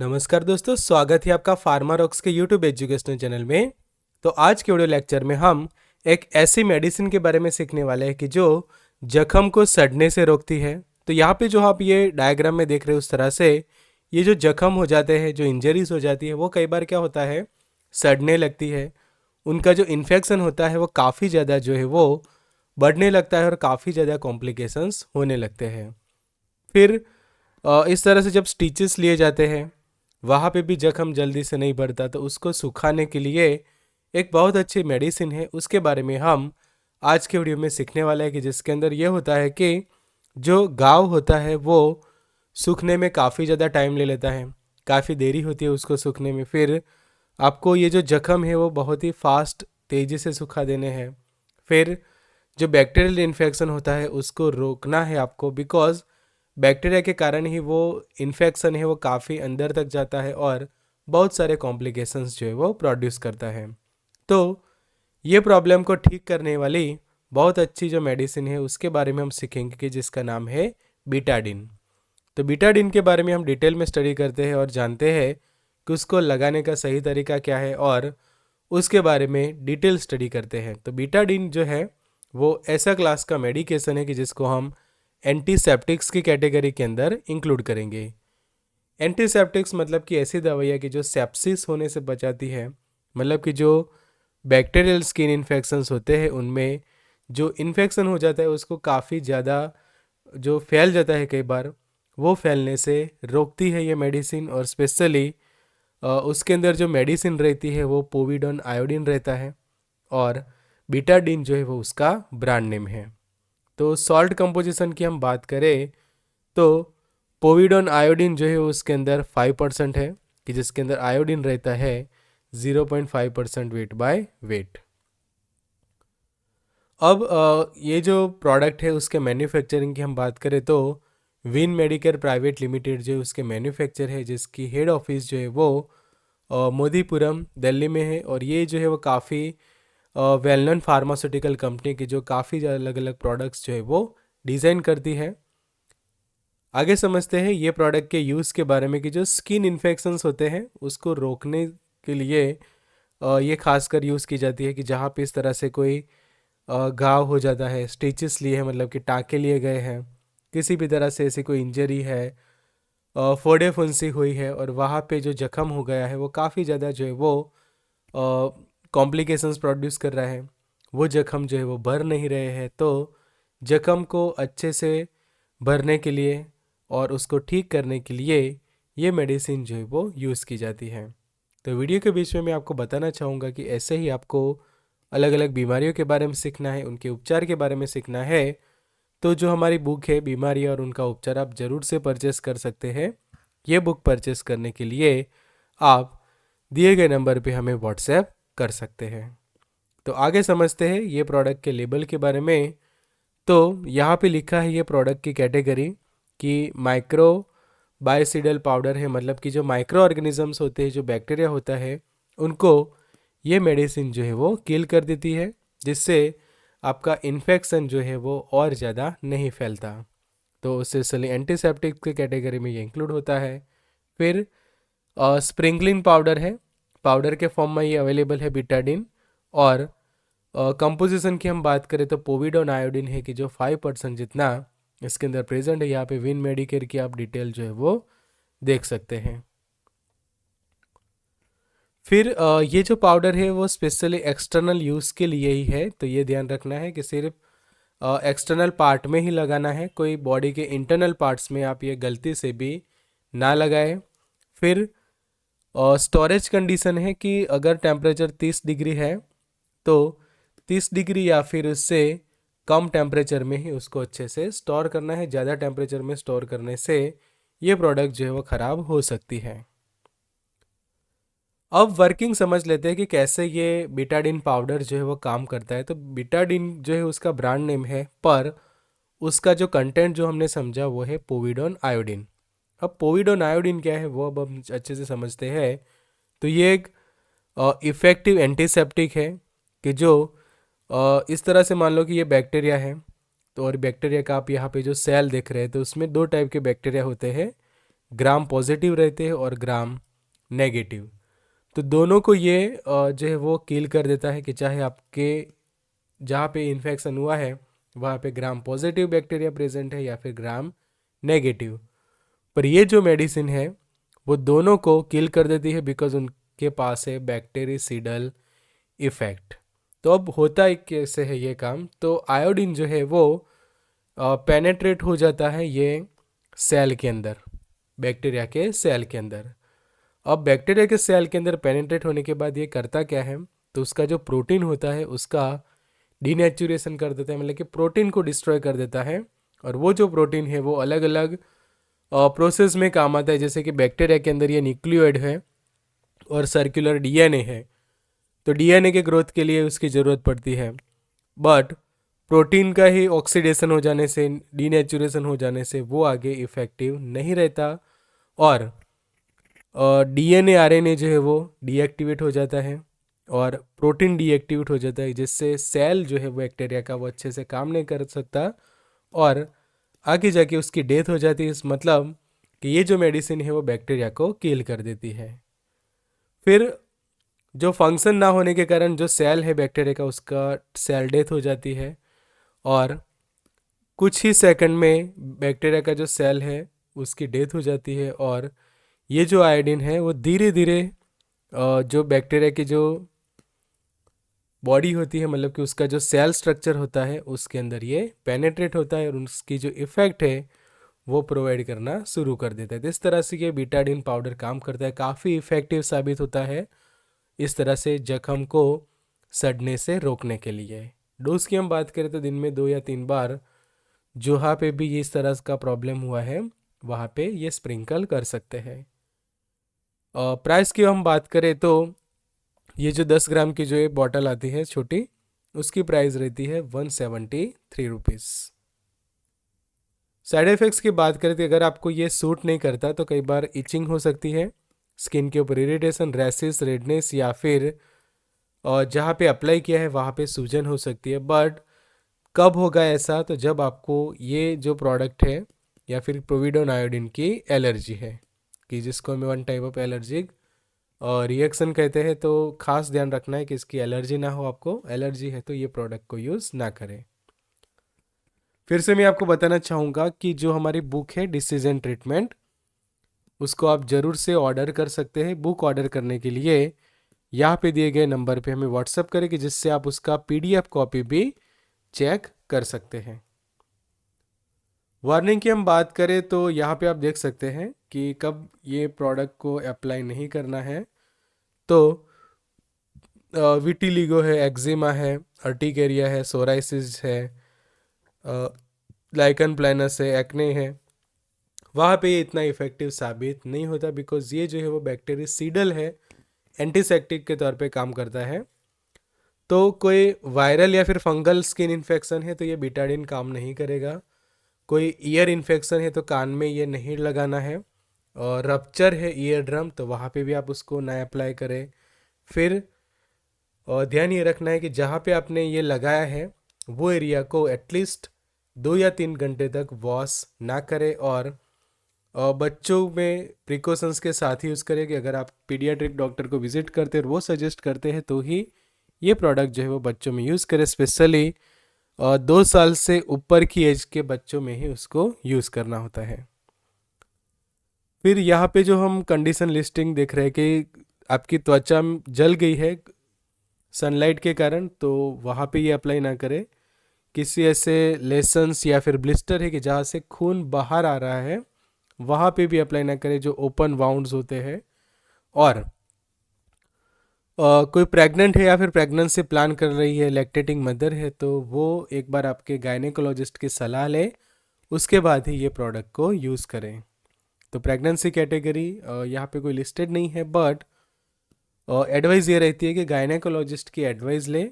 नमस्कार दोस्तों, स्वागत है आपका फार्मारॉक्स के यूट्यूब एजुकेशनल चैनल में। तो आज के वीडियो लेक्चर में हम एक ऐसी मेडिसिन के बारे में सीखने वाले हैं कि जो जख्म को सड़ने से रोकती है। तो यहाँ पे जो आप ये डायग्राम में देख रहे हो उस तरह से ये जो जख्म हो जाते हैं, जो इंजरीज हो जाती है, वो कई बार क्या होता है, सड़ने लगती है। उनका जो इन्फेक्शन होता है वो काफ़ी ज़्यादा जो है वो बढ़ने लगता है और काफ़ी ज़्यादा कॉम्प्लिकेशंस होने लगते हैं। फिर इस तरह से जब स्टिचेस लिए जाते हैं वहाँ पे भी जख्म जल्दी से नहीं बढ़ता, तो उसको सुखाने के लिए एक बहुत अच्छी मेडिसिन है, उसके बारे में हम आज के वीडियो में सीखने वाले हैं। कि जिसके अंदर ये होता है कि जो घाव होता है वो सूखने में काफ़ी ज़्यादा टाइम ले लेता है, काफ़ी देरी होती है उसको सूखने में। फिर आपको ये जो जख्म है वो बहुत ही फास्ट तेज़ी से सुखा देने हैं। फिर जो बैक्टीरियल इन्फेक्शन होता है उसको रोकना है आपको, बिकॉज बैक्टीरिया के कारण ही वो इन्फेक्शन है वो काफ़ी अंदर तक जाता है और बहुत सारे कॉम्प्लिकेशंस जो है वो प्रोड्यूस करता है। तो ये प्रॉब्लम को ठीक करने वाली बहुत अच्छी जो मेडिसिन है उसके बारे में हम सीखेंगे, कि जिसका नाम है बीटाडिन। तो बीटाडिन के बारे में हम डिटेल में स्टडी करते हैं और जानते हैं कि उसको लगाने का सही तरीका क्या है, और उसके बारे में डिटेल स्टडी करते हैं। तो बीटाडिन जो है वो ऐसा क्लास का मेडिकेशन है कि जिसको हम एंटीसेप्टिक्स की कैटेगरी के अंदर इंक्लूड करेंगे। एंटीसेप्टिक्स मतलब कि ऐसी दवाइयाँ कि जो सेप्सिस होने से बचाती है, मतलब कि जो बैक्टीरियल स्किन इन्फेक्शंस होते हैं उनमें जो इन्फेक्शन हो जाता है उसको काफ़ी ज़्यादा जो फैल जाता है कई बार, वो फैलने से रोकती है ये मेडिसिन। और स्पेशली उसके अंदर जो मेडिसिन रहती है वो पोविडोन आयोडीन रहता है, और बीटाडिन जो है वो उसका ब्रांड नेम है। तो सॉल्ट कंपोजिशन की हम बात करें तो पोविडोन आयोडीन जो है उसके अंदर 5% है, कि जिसके अंदर आयोडीन रहता है 0.5% वेट बाय वेट। अब ये जो प्रोडक्ट है उसके मैन्युफैक्चरिंग की हम बात करें तो विन मेडिकेयर प्राइवेट लिमिटेड जो उसके मैन्युफैक्चर है, जिसकी हेड ऑफिस जो है वो मोदीपुरम दिल्ली में है। और ये जो है वो काफ़ी वेल नोन फार्मास्यूटिकल कंपनी की जो काफ़ी अलग अलग प्रोडक्ट्स जो है वो डिज़ाइन करती है। आगे समझते हैं ये प्रोडक्ट के यूज़ के बारे में, कि जो स्किन इन्फेक्शंस होते हैं उसको रोकने के लिए ये खासकर यूज़ की जाती है, कि जहाँ पे इस तरह से कोई घाव हो जाता है, स्टिचेस लिए हैं मतलब कि टाँके लिए गए हैं, किसी भी तरह से ऐसी कोई इंजरी है, फोड़े फुंसी हुई है और वहाँ पे जो जख्म हो गया है वो काफ़ी ज़्यादा जो है वो कॉम्प्लिकेशंस प्रोड्यूस कर रहा है, वो जख्म जो है वो भर नहीं रहे हैं। तो जख्म को अच्छे से भरने के लिए और उसको ठीक करने के लिए ये मेडिसिन जो है वो यूज़ की जाती है। तो वीडियो के बीच में मैं आपको बताना चाहूँगा कि ऐसे ही आपको अलग अलग बीमारियों के बारे में सीखना है, उनके उपचार के बारे में सीखना है, तो जो हमारी बुक है बीमारी और उनका उपचार, आप ज़रूर से परचेस कर सकते हैं। ये बुक परचेस करने के लिए आप दिए गए नंबर पे हमें व्हाट्सएप कर सकते हैं। तो आगे समझते हैं ये प्रोडक्ट के लेबल के बारे में। तो यहाँ पे लिखा है ये प्रोडक्ट की कैटेगरी कि माइक्रो बायोसिडल पाउडर है, मतलब कि जो माइक्रो ऑर्गेनिजम्स होते हैं, जो बैक्टीरिया होता है, उनको ये मेडिसिन जो है वो किल कर देती है, जिससे आपका इन्फेक्शन जो है वो और ज़्यादा नहीं फैलता। तो उससे एंटीसेप्टिक की कैटेगरी में ये इंक्लूड होता है। फिर स्प्रिंकलिंग पाउडर है, पाउडर के फॉर्म में ये अवेलेबल है बीटाडिन। और कंपोजिशन की हम बात करें तो पोविडोन आयोडीन है, कि जो 5% जितना इसके अंदर प्रेजेंट है। यहाँ पे विन मेडिकेयर की आप डिटेल जो है वो देख सकते हैं। फिर ये जो पाउडर है वो स्पेशली एक्सटर्नल यूज़ के लिए ही है, तो ये ध्यान रखना है कि सिर्फ एक्सटर्नल पार्ट में ही लगाना है, कोई बॉडी के इंटरनल पार्ट्स में आप ये गलती से भी ना लगाएं। फिर स्टोरेज कंडीशन है कि अगर टेम्परेचर 30 डिग्री है तो 30 डिग्री या फिर उससे कम टेम्परेचर में ही उसको अच्छे से स्टोर करना है। ज़्यादा टेम्परेचर में स्टोर करने से ये प्रोडक्ट जो है वो ख़राब हो सकती है। अब वर्किंग समझ लेते हैं कि कैसे ये बीटाडिन पाउडर जो है वो काम करता है। तो बीटाडिन जो है उसका ब्रांड नेम है, पर उसका जो कंटेंट जो हमने समझा वो है पोविडोन आयोडीन। अब पोविडोन आयोडीन क्या है वो अब हम अच्छे से समझते हैं। तो ये एक इफ़ेक्टिव एंटीसेप्टिक है, कि जो इस तरह से मान लो कि ये बैक्टीरिया है, तो और बैक्टीरिया का आप यहाँ पे जो सेल देख रहे हैं तो उसमें दो टाइप के बैक्टीरिया होते हैं, ग्राम पॉजिटिव रहते हैं और ग्राम नेगेटिव। तो दोनों को ये जो है वो किल कर देता है कि चाहे आपके जहाँ पे इन्फेक्शन हुआ है वहाँ पे ग्राम पॉजिटिव बैक्टीरिया प्रेजेंट है या फिर ग्राम नेगेटिव। पर ये जो मेडिसिन है वो दोनों को किल कर देती है बिकॉज उनके पास है बैक्टीरिसीडल इफेक्ट। तो अब होता है कैसे है ये काम, तो आयोडीन जो है वो पेनेट्रेट हो जाता है ये सेल के अंदर, बैक्टीरिया के सेल के अंदर। अब बैक्टीरिया के सेल के अंदर पेनिट्रेट होने के बाद ये करता क्या है, तो उसका जो प्रोटीन होता है उसका डीनेचुरेशन कर देता है, मतलब कि प्रोटीन को डिस्ट्रॉय कर देता है। और वो जो प्रोटीन है वो अलग अलग प्रोसेस में काम आता है, जैसे कि बैक्टीरिया के अंदर ये न्यूक्लियोइड है और सर्कुलर डीएनए है, तो डीएनए के ग्रोथ के लिए उसकी ज़रूरत पड़ती है। बट प्रोटीन का ही ऑक्सीडेशन हो जाने से, डीनेचुरेशन हो जाने से वो आगे इफेक्टिव नहीं रहता और डीएनए आरएनए जो है वो डीएक्टिवेट हो जाता है और प्रोटीन डीएक्टिवेट हो जाता है, जिससे सेल जो है वो बैक्टीरिया का वो अच्छे से काम नहीं कर सकता और आगे जाके उसकी डेथ हो जाती है। इस मतलब कि ये जो मेडिसिन है वो बैक्टीरिया को किल कर देती है। फिर जो फंक्शन ना होने के कारण जो सेल है बैक्टीरिया का उसका सेल डेथ हो जाती है और कुछ ही सेकंड में बैक्टीरिया का जो सेल है उसकी डेथ हो जाती है। और ये जो आयोडीन है वो धीरे धीरे जो बैक्टीरिया की जो बॉडी होती है, मतलब कि उसका जो सेल स्ट्रक्चर होता है उसके अंदर ये पेनेट्रेट होता है और उसकी जो इफ़ेक्ट है वो प्रोवाइड करना शुरू कर देता है। तो इस तरह से ये बीटाडीन पाउडर काम करता है, काफ़ी इफ़ेक्टिव साबित होता है इस तरह से जख्म को सड़ने से रोकने के लिए। डोज की हम बात करें तो दिन में 2 या 3 बार जहाँ पे भी इस तरह का प्रॉब्लम हुआ है वहाँ पे ये स्प्रिंकल कर सकते हैं। प्राइस की हम बात करें तो ये जो 10 ग्राम की जो ये बॉटल आती है छोटी, उसकी प्राइस रहती है 173 रुपीज़। साइड इफ़ेक्ट्स की बात करें तो अगर आपको ये सूट नहीं करता तो कई बार इचिंग हो सकती है, स्किन के ऊपर इरिटेशन, रैसेस, रेडनेस या फिर जहाँ पे अप्लाई किया है वहाँ पे सूजन हो सकती है। बट कब होगा ऐसा, तो जब आपको ये जो प्रोडक्ट है या फिर प्रोविडोन आयोडीन की एलर्जी है, कि जिसको हमें one type of allergic reaction कहते हैं। तो खास ध्यान रखना है कि इसकी एलर्जी ना हो, आपको एलर्जी है तो ये प्रोडक्ट को यूज़ ना करें। फिर से मैं आपको बताना चाहूँगा कि जो हमारी बुक है डिसीजन ट्रीटमेंट, उसको आप ज़रूर से ऑर्डर कर सकते हैं। बुक ऑर्डर करने के लिए यहाँ पे दिए गए नंबर पे हमें व्हाट्सअप करें कि जिससे आप उसका पीडीएफ कॉपी भी चेक कर सकते हैं। वार्निंग की हम बात करें तो यहाँ पे आप देख सकते हैं कि कब ये प्रोडक्ट को अप्लाई नहीं करना है। तो विटिलिगो है, एक्जिमा है, अर्टिकेरिया है, सोराइसिस है, लाइकन प्लानस है, एक्ने है, वहाँ पे ये इतना इफेक्टिव साबित नहीं होता बिकॉज ये जो है वो बैक्टीरियासीडल है, एंटीसेप्टिक के तौर पे काम करता है। तो कोई वायरल या फिर फंगल स्किन इन्फेक्शन है तो ये बीटाडीन काम नहीं करेगा। कोई ईयर इन्फेक्शन है तो कान में ये नहीं लगाना है। और रप्चर है ईयर ड्रम तो वहाँ पे भी आप उसको ना अप्लाई करें। फिर और ध्यान ये रखना है कि जहाँ पे आपने ये लगाया है वो एरिया को एटलीस्ट 2 या 3 घंटे तक वॉश ना करें। और बच्चों में प्रिकॉशंस के साथ ही यूज़ करें कि अगर आप पीडियाट्रिक डॉक्टर को विजिट करते हैं और वो सजेस्ट करते हैं तो ही ये प्रोडक्ट जो है वो बच्चों में यूज़ करें। स्पेशली 2 साल से ऊपर की एज के बच्चों में ही उसको यूज़ करना होता है। फिर यहाँ पे जो हम कंडीशन लिस्टिंग देख रहे हैं कि आपकी त्वचा जल गई है सनलाइट के कारण, तो वहाँ पे ये अप्लाई ना करें। किसी ऐसे लेसन्स या फिर ब्लिस्टर है कि जहाँ से खून बाहर आ रहा है वहाँ पे भी अप्लाई ना करें, जो ओपन वाउंड्स होते हैं। और कोई प्रेग्नेंट है या फिर प्रेगनेंसी प्लान कर रही है, लैक्टेटिंग मदर है, तो वो एक बार आपके गायनेकोलॉजिस्ट की सलाह ले, उसके बाद ही ये प्रोडक्ट को यूज़ करें। तो प्रेगनेंसी कैटेगरी यहाँ पे कोई लिस्टेड नहीं है, बट एडवाइस ये रहती है कि गायनेकोलॉजिस्ट की एडवाइस ले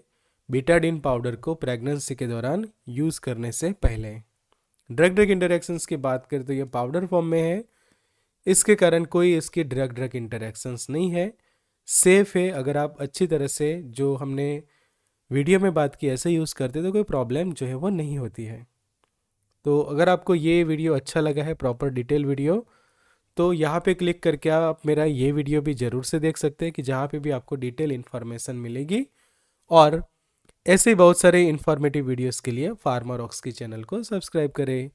बीटाडीन पाउडर को प्रेगनेंसी के दौरान यूज़ करने से पहले। ड्रग ड्रग इंटरेक्शंस की बात करें तो ये पाउडर फॉर्म में है, इसके कारण कोई इसकी ड्रग ड्रग इंटरेक्शंस नहीं है, सेफ है। अगर आप अच्छी तरह से जो हमने वीडियो में बात की ऐसे यूज़ करते तो कोई प्रॉब्लम जो है वो नहीं होती है। तो अगर आपको ये वीडियो अच्छा लगा है, प्रॉपर डिटेल वीडियो, तो यहाँ पे क्लिक करके आप मेरा ये वीडियो भी ज़रूर से देख सकते हैं कि जहाँ पे भी आपको डिटेल इन्फॉर्मेशन मिलेगी। और ऐसे ही बहुत सारे इन्फॉर्मेटिव वीडियोस के लिए फार्मर रॉक्स की चैनल को सब्सक्राइब करें।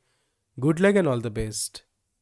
Good luck and all the best.